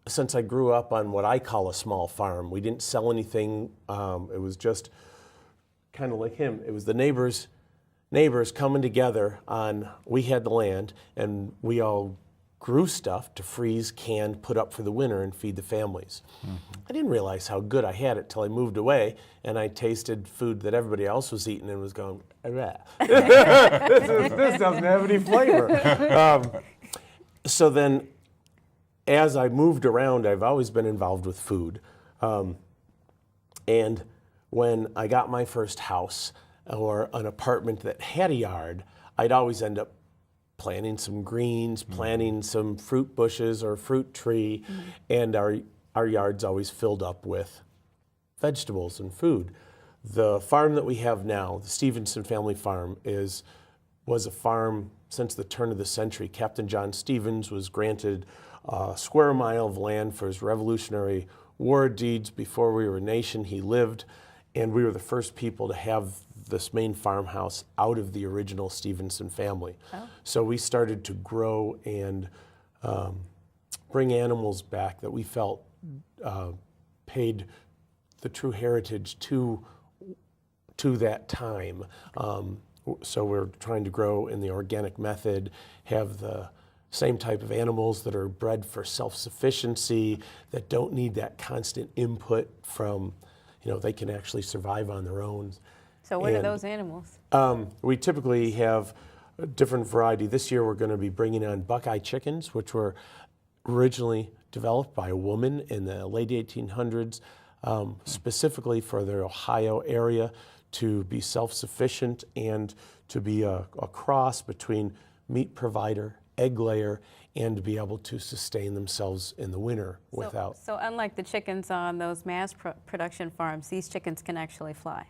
since I grew up on what I call a small farm, we didn't sell anything. It was just kind of like him. It was the neighbors coming together on, we had the land, and we all grew stuff to freeze, can, put up for the winter, and feed the families. I didn't realize how good I had it till I moved away, and I tasted food that everybody else was eating and was going, this doesn't have any flavor. So then, as I moved around, I've always been involved with food. And when I got my first house or an apartment that had a yard, I'd always end up planting some greens, planting some fruit bushes or fruit tree, and our yard's always filled up with vegetables and food. The farm that we have now, the Stevenson family farm, was a farm since the turn of the century. Captain John Stevens was granted a square mile of land for his Revolutionary War deeds. Before we were a nation, he lived, and we were the first people to have this main farmhouse out of the original Stevenson family. So we started to grow and bring animals back that we felt paid the true heritage to that time. So we're trying to grow in the organic method, have the same type of animals that are bred for self-sufficiency, that don't need that constant input from, they can actually survive on their own. So what are those animals? We typically have a different variety. This year we're going to be bringing on Buckeye chickens, which were originally developed by a woman in the late 1800s, specifically for the Ohio area, to be self-sufficient and to be a cross between meat provider, egg layer, and to be able to sustain themselves in the winter without. So unlike the chickens on those mass production farms, these chickens can actually fly.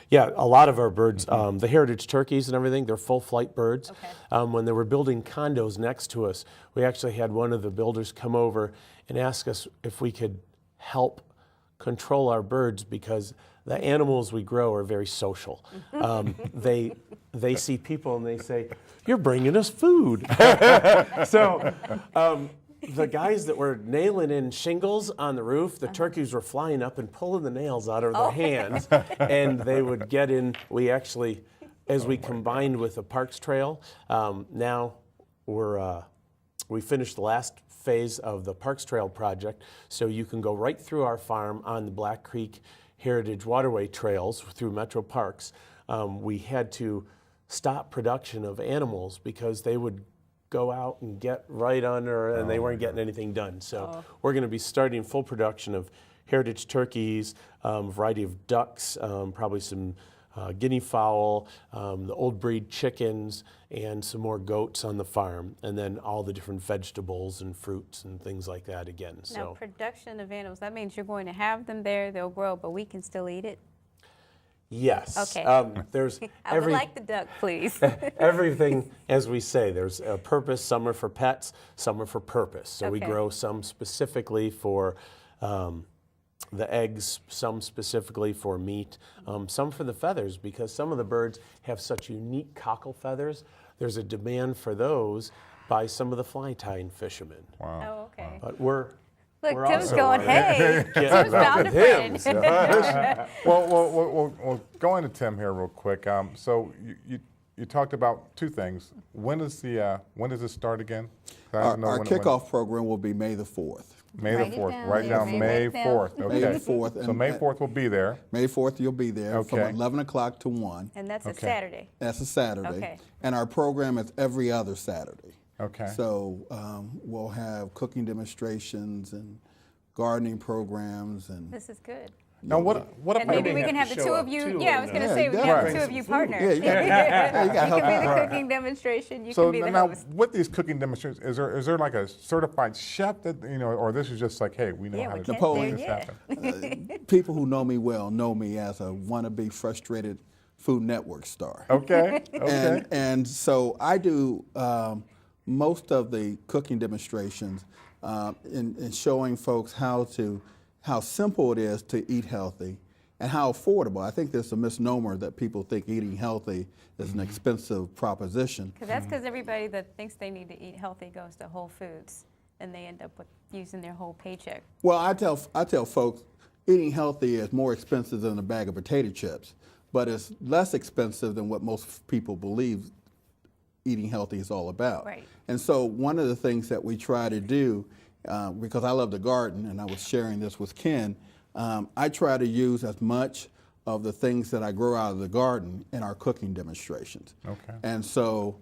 Yeah, a lot of our birds, the heritage turkeys and everything, they're full flight birds. Okay. When they were building condos next to us, we actually had one of the builders come over and ask us if we could help control our birds, because the animals we grow are very social. They see people and they say, "You're bringing us food." So the guys that were nailing in shingles on the roof, the turkeys were flying up and pulling the nails out of their hands, and they would get in. We actually, as we combined with the Parks Trail, now we finished the last phase of the Parks Trail project, so you can go right through our farm on the Black Creek Heritage Waterway trails through Metro Parks. We had to stop production of animals because they would go out and get right under, and they weren't getting anything done. So we're going to be starting full production of heritage turkeys, a variety of ducks, probably some guinea fowl, the old breed chickens, and some more goats on the farm, and then all the different vegetables and fruits and things like that again. Now, production of animals, that means you're going to have them there, they'll grow, but we can still eat it? Yes. Okay. There's I would like the duck, please. everything, as we say, there's a purpose. Some are for pets, some are for purpose. So we Okay. grow some specifically for the eggs, some specifically for meat, some for the feathers, because some of the birds have such unique cockle feathers. There's a demand for those by some of the fly tying fishermen. Oh, okay. But we're Look, Tim's also going, hey, Tim's found a friend. Well, going to Tim here real quick. So you talked about two things. When does it start again? Our kickoff program will be May the 4th. May Write the it 4th. down. Write down May May it down. 4th. Okay. May the 4th. So May 4th will be there. May 4th you'll be there from Okay. 11 o'clock to 1. And that's a Okay. Saturday. That's a Saturday. Okay. And our program is every other Saturday. Okay. So we'll have cooking demonstrations and gardening programs and This is good. Now what And about maybe may we have can to have the show two up of you. too, Yeah, I was or going to no? say we can Yeah, have the you two gotta of you bring some food. partner. Yeah, you gotta You help can be out. the cooking demonstration. You so can be the now host. with these cooking demonstrations, is there like a certified chef that or this is just like, hey, we know Yeah, how we to can. Napoleon. make this happen? People who know me well know me as a wannabe frustrated Food Network star. Okay. Okay. And so I do most of the cooking demonstrations in showing folks how simple it is to eat healthy and how affordable. I think there's a misnomer that people think eating healthy is an expensive proposition. Because that's because everybody that thinks they need to eat healthy goes to Whole Foods, and they end up with using their whole paycheck. Well, I tell folks eating healthy is more expensive than a bag of potato chips, but it's less expensive than what most people believe eating healthy is all about. Right. And so one of the things that we try to do, because I love to garden, and I was sharing this with Ken, I try to use as much of the things that I grow out of the garden in our cooking demonstrations. Okay. And so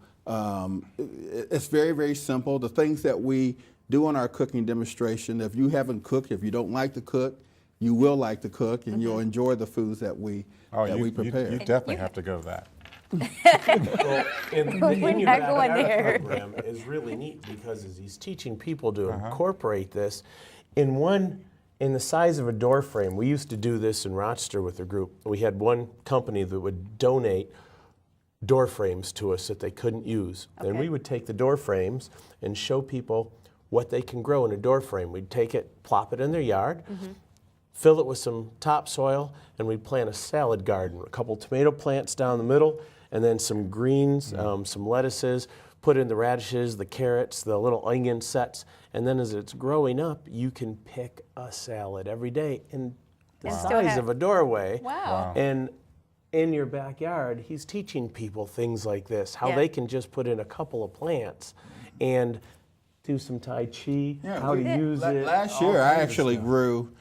it's very, very simple. The things that we do in our cooking demonstration, if you haven't cooked, if you don't like to cook, you will like to cook, and you'll enjoy the foods that we prepare. You definitely have to go to that. Well, and the We're In Your not going Backyard there. program is really neat because as he's teaching people to incorporate this in the size of a door frame. We used to do this in Rochester with a group. We had one company that would donate door frames to us that they couldn't use. And we would take the door frames and show people what they can grow in a door frame. We'd take it, plop it in their yard, fill it with some topsoil, and we'd plant a salad garden, a couple tomato plants down the middle, and then some greens, some lettuces, put in the radishes, the carrots, the little onion sets, and then as it's growing up, you can pick a salad every day in the size of a doorway. Wow. And in your backyard, he's teaching people things like this, how they can just put in a couple of plants and do some Tai Chi, how to use it. Last year, I actually grew,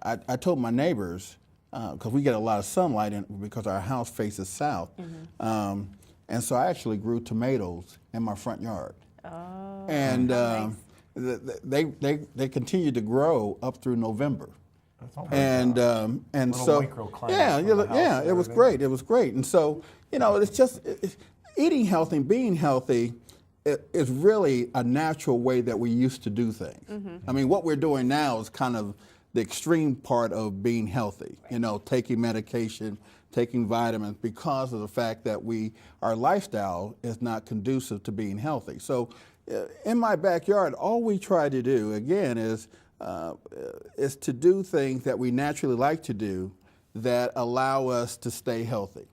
I told my neighbors, because we get a lot of sunlight because our house faces south, and so I actually grew tomatoes in my front yard. Oh, And nice. they continued to grow up through November. And Little so microclimate yeah, for the house yeah, and it was everything. great. It was great. And so it's just eating healthy, and being healthy is really a natural way that we used to do things. I mean, what we're doing now is kind of the extreme part of being healthy. Taking medication, taking vitamins, because of the fact that our lifestyle is not conducive to being healthy. So in my backyard, all we try to do, again, is to do things that we naturally like to do that allow us to stay healthy.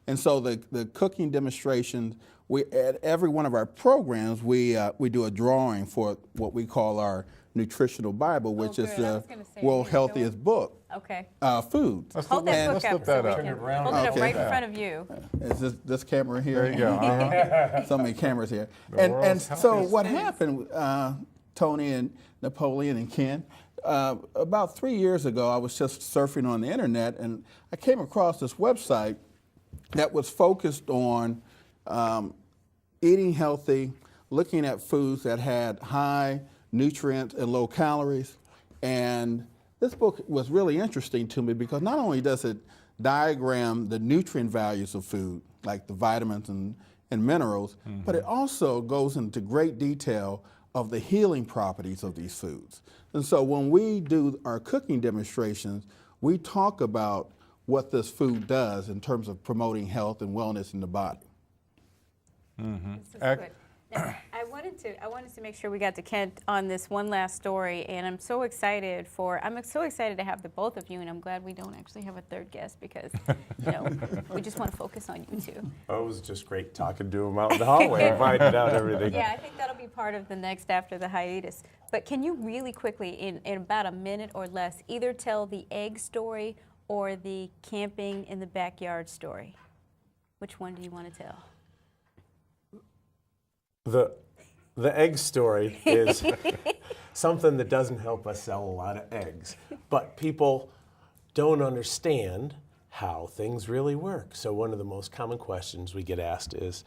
And so the cooking demonstrations, at every one of our programs, we do a drawing for what we call our nutritional Bible, which is good. I the was gonna say, world's can you show healthiest book, Okay. foods. Hold that let's book flip up that so we up. can Turn it around. hold it up Okay. right in front of you. Is this camera here? There you go. So many cameras here. The And world's so healthiest what happened, Toni and Napoleon and Ken, about 3 years ago, I was just surfing on the internet, and I came across this website that was focused on eating healthy, looking at foods that had high nutrients and low calories. And this book was really interesting to me because not only does it diagram the nutrient values of food, like the vitamins and minerals, but it also goes into great detail of the healing properties of these foods. And so when we do our cooking demonstrations, we talk about what this food does in terms of promoting health and wellness in the body. This is good. Now, I wanted to make sure we got to Kent on this one last story, and I'm so excited to have the both of you, and I'm glad we don't actually have a third guest because we just want to focus on you two. Oh, it was just great talking to him out in the hallway, finding out everything. Yeah, I think that'll be part of the next after the hiatus. But can you really quickly, in about a minute or less, either tell the egg story or the camping in the backyard story? Which one do you want to tell? The egg story is something that doesn't help us sell a lot of eggs, but people don't understand how things really work. So one of the most common questions we get asked is,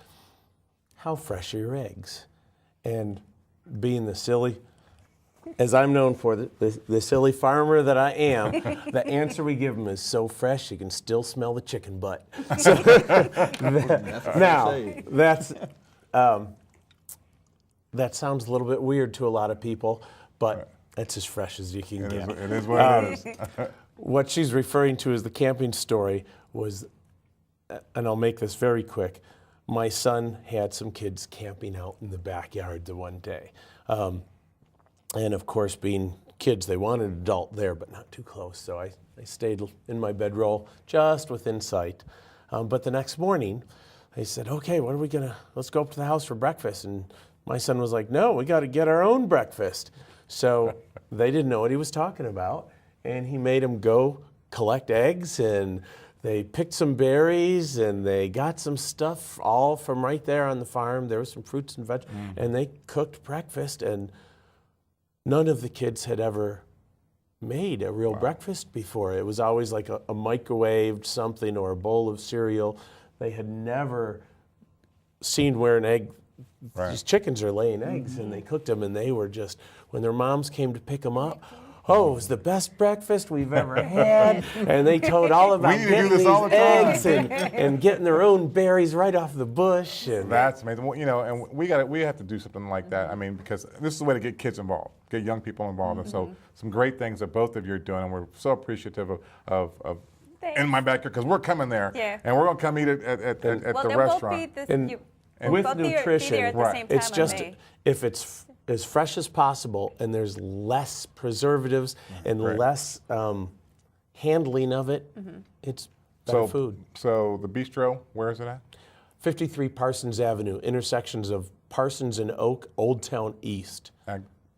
how fresh are your eggs? And being the silly, as I'm known for, the silly farmer that I am, the answer we give them is so fresh you can still smell the chicken butt. So, that sounds a little bit weird to a lot of people, but it's as fresh as you can get. It is what it is. What she's referring to as the camping story was, and I'll make this very quick, my son had some kids camping out in the backyard the one day. And of course, being kids, they wanted an adult there, but not too close. So I stayed in my bedroll just within sight. But the next morning, they said, okay, let's go up to the house for breakfast. And my son was like, no, we got to get our own breakfast. So they didn't know what he was talking about. And he made them go collect eggs, and they picked some berries, and they got some stuff all from right there on the farm. There was some fruits and vegetables, and they cooked breakfast, and none of the kids had ever made a real breakfast before. It was always like a microwaved something or a bowl of cereal. They had never seen where an egg, these chickens are laying eggs, and they cooked them, and they were just, when their moms came to pick them up, oh, it was the best breakfast we've ever had. And they told all about getting these eggs and getting their own berries right off the bush. And that's amazing. Well, you know, and we have to do something like that. I mean, because this is the way to get kids involved, get young people involved. And so some great things that both of you are doing, and we're so appreciative of In My Backyard, because we're coming there, and we're going to come eat at the restaurant. with nutrition, it's just, May. if it's as fresh as possible and there's less preservatives and less handling of it, it's better food. So the bistro, where is it at? 53 Parsons Avenue, intersections of Parsons and Oak, Old Town East.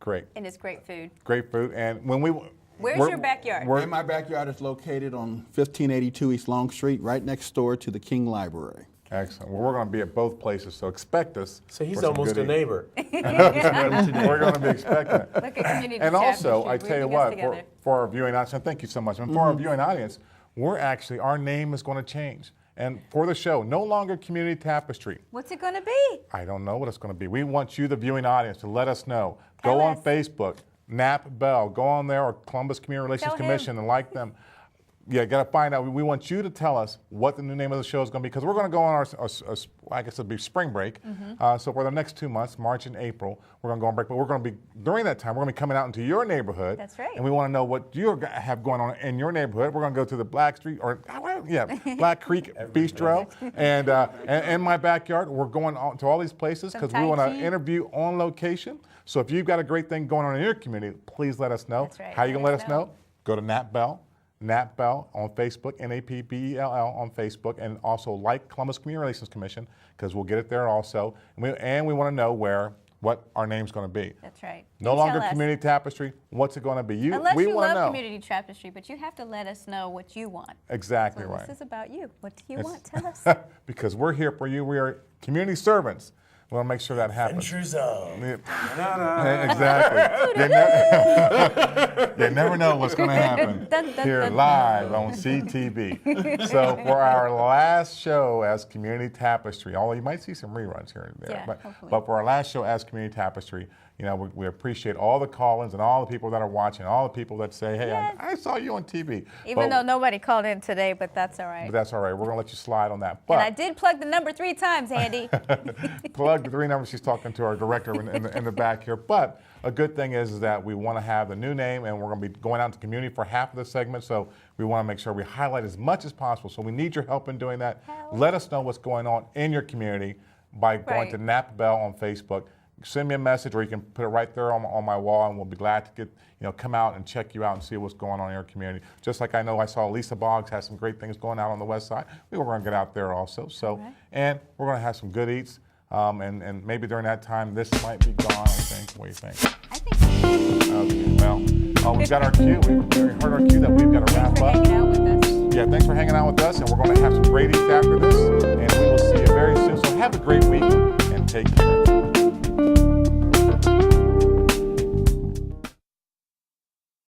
Great. And it's great food. Great food. And when we... Where's your backyard? In My Backyard is located on 1582 East Long Street, right next door to the King Library. Excellent. Well, we're going to be at both places, so expect us. So he's for some almost good a eating. neighbor. We're going to be expecting it. Look at community And also, Tapestry, I tell you bringing us what, together. for our viewing audience, and thank you so much, and for our viewing audience, our name is going to change. And for the show, no longer Community Tapestry. What's it going to be? I don't know what it's going to be. We want you, the viewing audience, to let us know. Tell Go on us. Facebook, Nap Bell, go on there, or Columbus Community Relations Tell him. Commission, and like them. Yeah, got to find out. We want you to tell us what the new name of the show is going to be, because we're going to go on our, I guess it'll be spring break. So for the next 2 months, March and April, we're going to go on break. But we're going to be, during that time, we're going to be coming out into your neighborhood. That's right. And we want to know what you have going on in your neighborhood. We're going to go to the Black Creek Bistro and in My Backyard. We're going on to all these places because we want to interview on location. So if you've got a great thing going on in your community, please let us know. That's right. How you going to let us know? Go to Nap Bell on Facebook, NAPBELL on Facebook, and also like Columbus Community Relations Commission, because we'll get it there also. And we want to know what our name's going to be. That's right. No You longer tell us. Community Tapestry. What's it going to be? Unless we you want to love know. Community Tapestry, but you have to let us know what you want. Exactly So right. this is about you. What do you want? Tell us. Because we're here for you. We are community servants. We want to make sure that happens. Adventures of. Exactly. You never know what's going to happen here live on CTV. So for our last show as Community Tapestry, although you might see some reruns here and there, Yeah, hopefully. but for our last show as Community Tapestry, we appreciate all the call-ins and all the people that are watching, all the people that say, hey, Yes. I saw you on TV. Even though nobody called in today, but that's all right. But that's all right. We're going to let you slide on that. But And I did plug the number 3 times, Andy. plug the 3 numbers. She's talking to our director in the back here. But a good thing is that we want to have the new name, and we're going to be going out to the community for half of the segment. So we want to make sure we highlight as much as possible. So we need your help in doing that. Let us know what's going on in your community by going to Nap Bell on Facebook. Send me a message, or you can put it right there on my wall, and we'll be glad to come out and check you out and see what's going on in your community. Just like I know I saw Lisa Boggs has some great things going out on the west side. We were going to get out there also. So, and we're going to have some good eats, and maybe during that time this might be gone. I think. What do you think? I think so. Okay. Well, we've got our cue. We heard our cue that we've got to wrap Thanks for up. hanging out with us. Yeah, thanks for hanging out with us, and we're going to have some great eats after this, and we will see you very soon. So have a great week and take care.